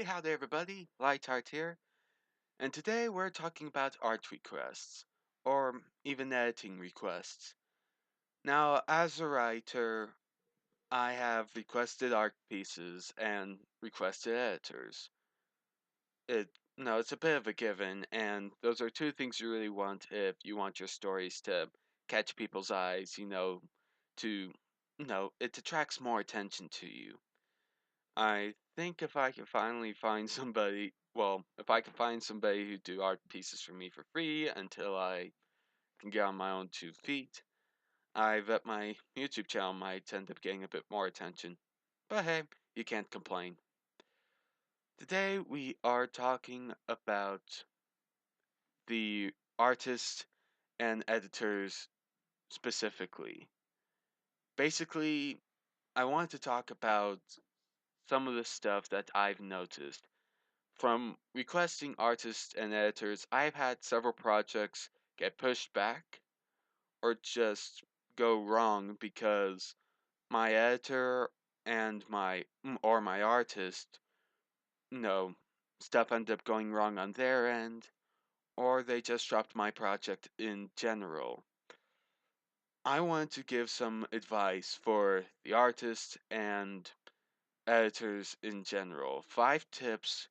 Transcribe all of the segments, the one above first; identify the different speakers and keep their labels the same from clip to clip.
Speaker 1: howdy everybody, Lightheart here, and today we're talking about art requests, or even editing requests. Now, as a writer, I have requested art pieces and requested editors. It no, it's a bit of a given, and those are two things you really want if you want your stories to catch people's eyes, to it attracts more attention to you. I think if I can finally find somebody, well, if I can find somebody who do art pieces for me for free until I can get on my own 2 feet, I bet my YouTube channel might end up getting a bit more attention. But hey, you can't complain. Today we are talking about the artists and editors specifically. Basically, I want to talk about some of the stuff that I've noticed. From requesting artists and editors, I've had several projects get pushed back or just go wrong because my editor and my artist, you know, stuff ended up going wrong on their end, or they just dropped my project in general. I wanted to give some advice for the artists and editors in general. 5 tips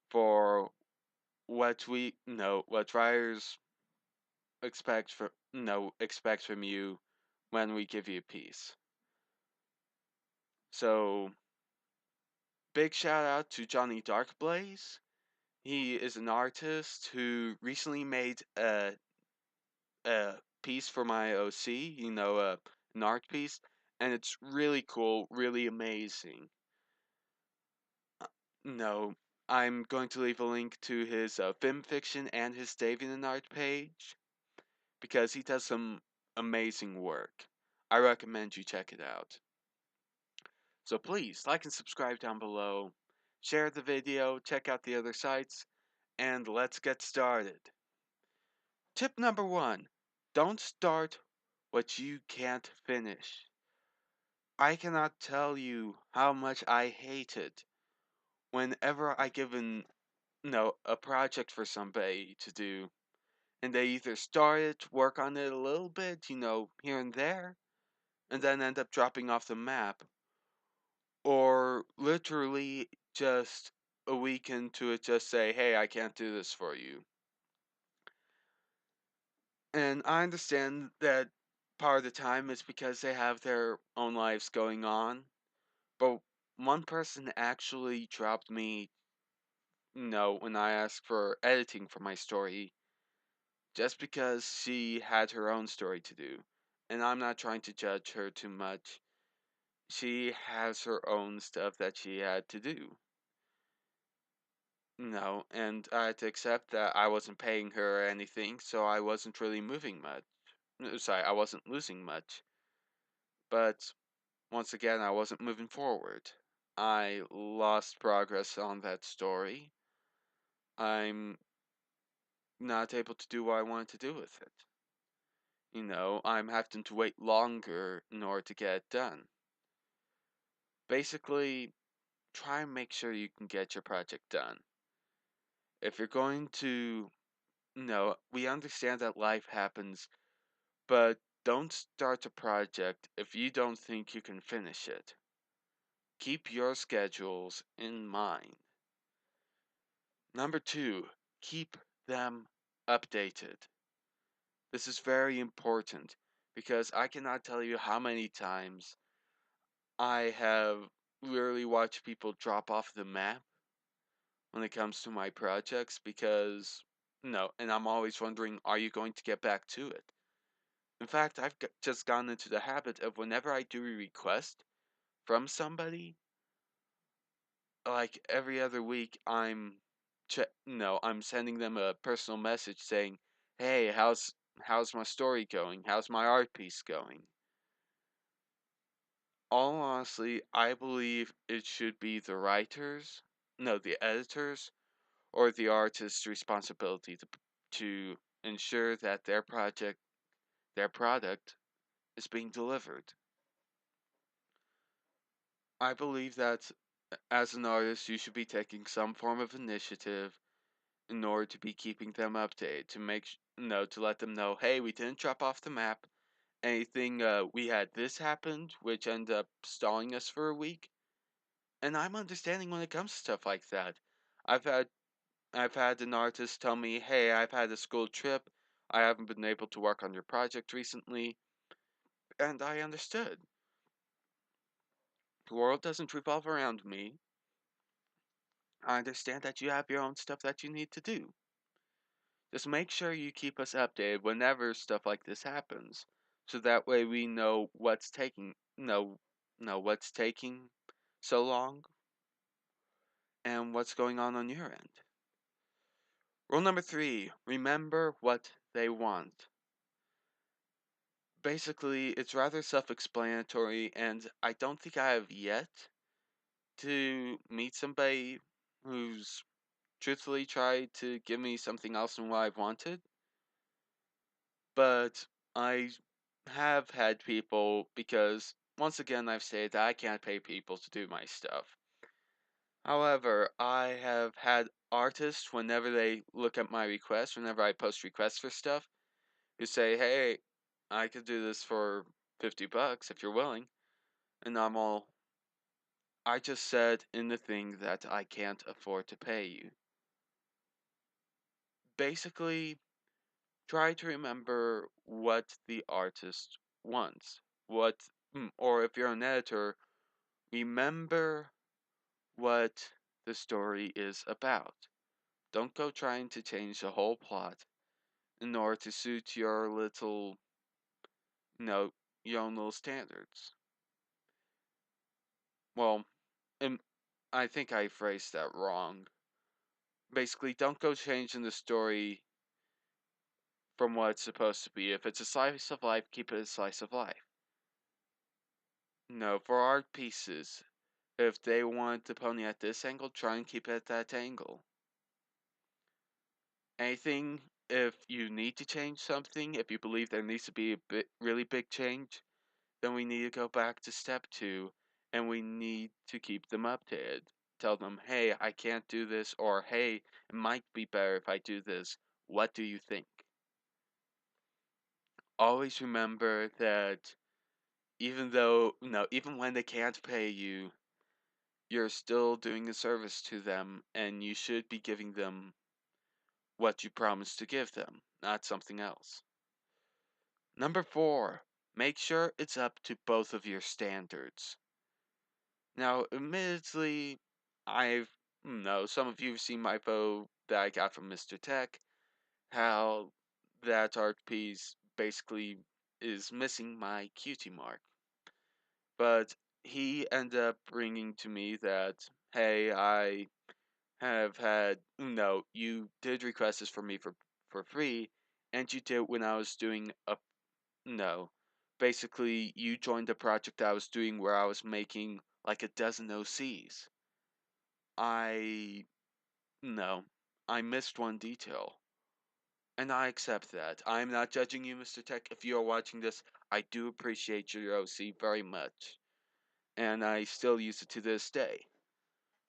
Speaker 1: for what writers expect from you when we give you a piece. So big shout out to Johnny Darkblaze. He is an artist who recently made a piece for my OC, an art piece, and it's really cool, really amazing. No, I'm going to leave a link to his film fiction and his Davian art page because he does some amazing work. I recommend you check it out. So please like and subscribe down below, share the video, check out the other sites, and let's get started. Tip number 1, don't start what you can't finish. I cannot tell you how much I hate it whenever I give a project for somebody to do, and they either start it, work on it a little bit, here and there, and then end up dropping off the map, or literally just a week into it just say, hey, I can't do this for you. And I understand that part of the time is because they have their own lives going on, but one person actually dropped me, when I asked for editing for my story, just because she had her own story to do. And I'm not trying to judge her too much. She has her own stuff that she had to do. No, and I had to accept that I wasn't paying her or anything, so I wasn't really moving much. Sorry, I wasn't losing much. But once again, I wasn't moving forward. I lost progress on that story. I'm not able to do what I wanted to do with it. I'm having to wait longer in order to get it done. Basically, try and make sure you can get your project done. If you're going to, we understand that life happens, but don't start a project if you don't think you can finish it. Keep your schedules in mind. Number 2, keep them updated. This is very important because I cannot tell you how many times I have literally watched people drop off the map when it comes to my projects because, no, and I'm always wondering, are you going to get back to it? In fact, just gotten into the habit of whenever I do a request from somebody, like every other week, I'm sending them a personal message saying, "Hey, how's my story going? How's my art piece going?" All honestly, I believe it should be the editors, or the artist's responsibility to ensure that their product, is being delivered. I believe that As an artist, you should be taking some form of initiative in order to be keeping them updated, to to let them know, hey, we didn't drop off the map. Anything, we had this happened, which ended up stalling us for a week. And I'm understanding when it comes to stuff like that. I've had I've had an artist tell me, hey, I've had a school trip. I haven't been able to work on your project recently. And I understood. The world doesn't revolve around me. I understand that you have your own stuff that you need to do. Just make sure you keep us updated whenever stuff like this happens. So that way we know what's taking so long and what's going on your end. Rule number 3, remember what they want. Basically, it's rather self-explanatory, and I don't think I have yet to meet somebody who's truthfully tried to give me something else than what I've wanted. But I have had people, because once again I've said that I can't pay people to do my stuff. However, I have had artists, whenever they look at my requests, whenever I post requests for stuff, who say, hey, I could do this for $50 if you're willing. And I just said in the thing that I can't afford to pay you. Basically, try to remember what the artist wants. Or if you're an editor, remember what the story is about. Don't go trying to change the whole plot in order to suit you know, your own little standards. Well, and I think I phrased that wrong. Basically, don't go changing the story from what it's supposed to be. If it's a slice of life, keep it a slice of life. No, for art pieces, if they want the pony at this angle, try and keep it at that angle. Anything, if you need to change something, if you believe there needs to be really big change, then we need to go back to step 2 and we need to keep them updated. Tell them, hey, I can't do this, or hey, it might be better if I do this. What do you think? Always remember that even when they can't pay you, you're still doing a service to them and you should be giving them what you promised to give them, not something else. Number 4, make sure it's up to both of your standards. Now, admittedly, I've no, some of you have seen my photo that I got from Mr. Tech, how that art piece basically is missing my cutie mark. But he ended up bringing to me that, hey, I have had, no, you did request this for me for free, and you did when I was doing a, no, basically you joined a project I was doing where I was making like a dozen OCs. I, no, I missed one detail. And I accept that. I'm not judging you, Mr. Tech. If you are watching this, I do appreciate your OC very much. And I still use it to this day.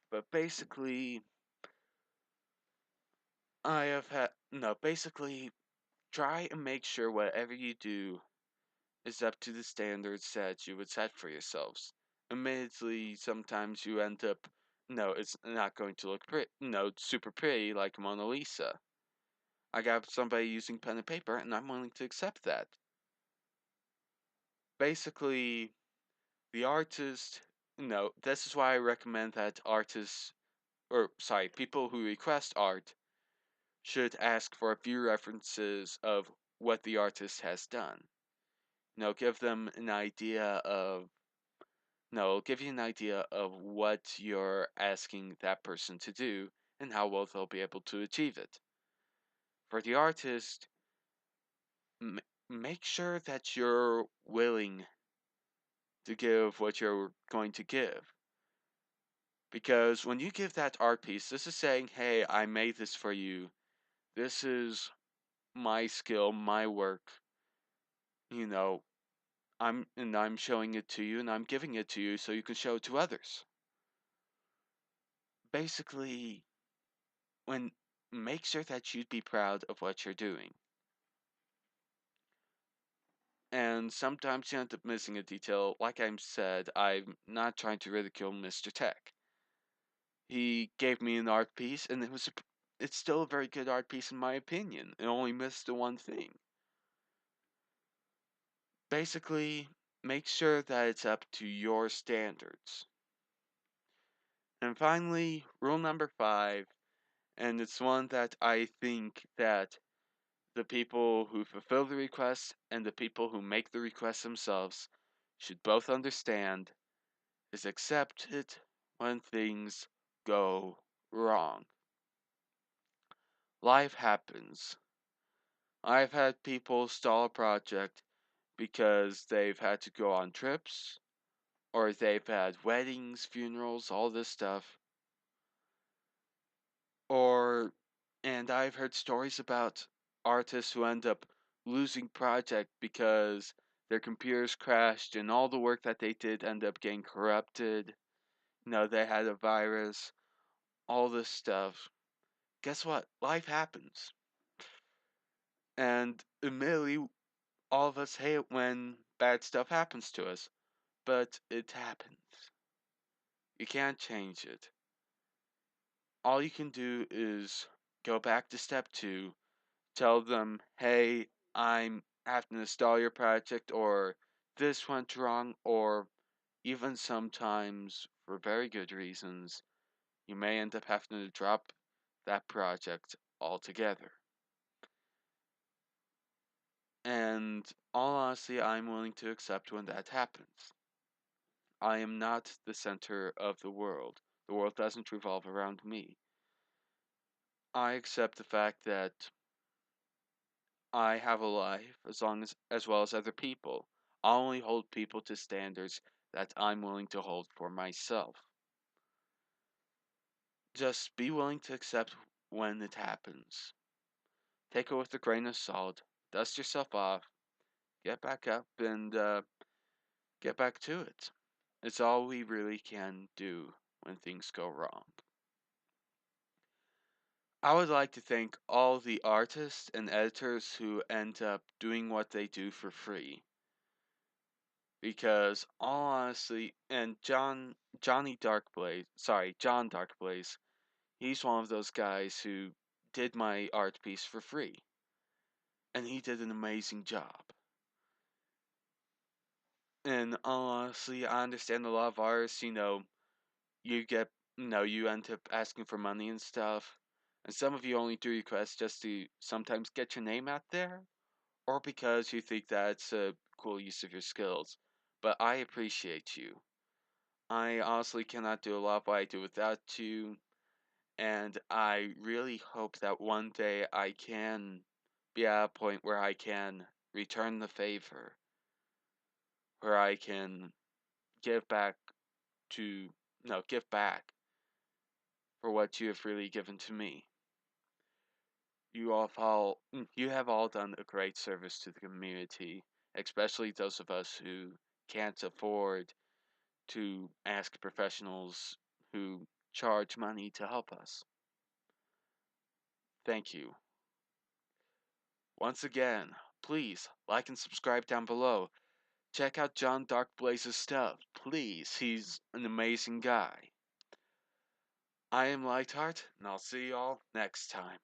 Speaker 1: But basically, basically, try and make sure whatever you do is up to the standards that you would set for yourselves. Admittedly, sometimes you end up, no, it's not going to look pretty, no, super pretty like Mona Lisa. I got somebody using pen and paper, and I'm willing to accept that. Basically, the artist, this is why I recommend that people who request art should ask for a few references of what the artist has done. Give them an idea of give you an idea of what you're asking that person to do and how well they'll be able to achieve it. For the artist, make sure that you're willing to give what you're going to give. Because when you give that art piece, this is saying, hey, I made this for you. This is my skill, my work. You know, I'm showing it to you and I'm giving it to you so you can show it to others. basically, when make sure that you'd be proud of what you're doing. And sometimes you end up missing a detail. Like I said, I'm not trying to ridicule Mr. Tech. He gave me an art piece, and it's still a very good art piece in my opinion. It only missed the one thing. Basically, make sure that it's up to your standards. And finally, rule number 5, and it's one that I think that the people who fulfill the request and the people who make the request themselves should both understand, is accept it when things go wrong. Life happens. I've had people stall a project because they've had to go on trips, or they've had weddings, funerals, all this stuff. Or, and I've heard stories about artists who end up losing project because their computers crashed and all the work that they did end up getting corrupted. They had a virus, all this stuff. Guess what? Life happens. And admittedly, all of us hate when bad stuff happens to us, but it happens. You can't change it. All you can do is go back to step 2, tell them, hey, I'm having to stall your project, or this went wrong, or even sometimes, for very good reasons, you may end up having to drop that project altogether. And all honesty, I'm willing to accept when that happens. I am not the center of the world. The world doesn't revolve around me. I accept the fact that I have a life as well as other people. I only hold people to standards that I'm willing to hold for myself. Just be willing to accept when it happens. Take it with a grain of salt, dust yourself off, get back up, and get back to it. It's all we really can do when things go wrong. I would like to thank all the artists and editors who end up doing what they do for free. Because all honestly, and John Darkblaze, he's one of those guys who did my art piece for free. And he did an amazing job. And honestly, I understand a lot of artists, you get, you end up asking for money and stuff. And some of you only do requests just to sometimes get your name out there, or because you think that's a cool use of your skills. But I appreciate you. I honestly cannot do a lot of what I do without you, and I really hope that one day I can be at a point where I can return the favor, where I can give back to, no, give back for what you have really given to me. You have all done a great service to the community, especially those of us who can't afford to ask professionals who charge money to help us. Thank you. Once again, please like and subscribe down below. Check out John Darkblaze's stuff, please. He's an amazing guy. I am Lightheart, and I'll see y'all next time.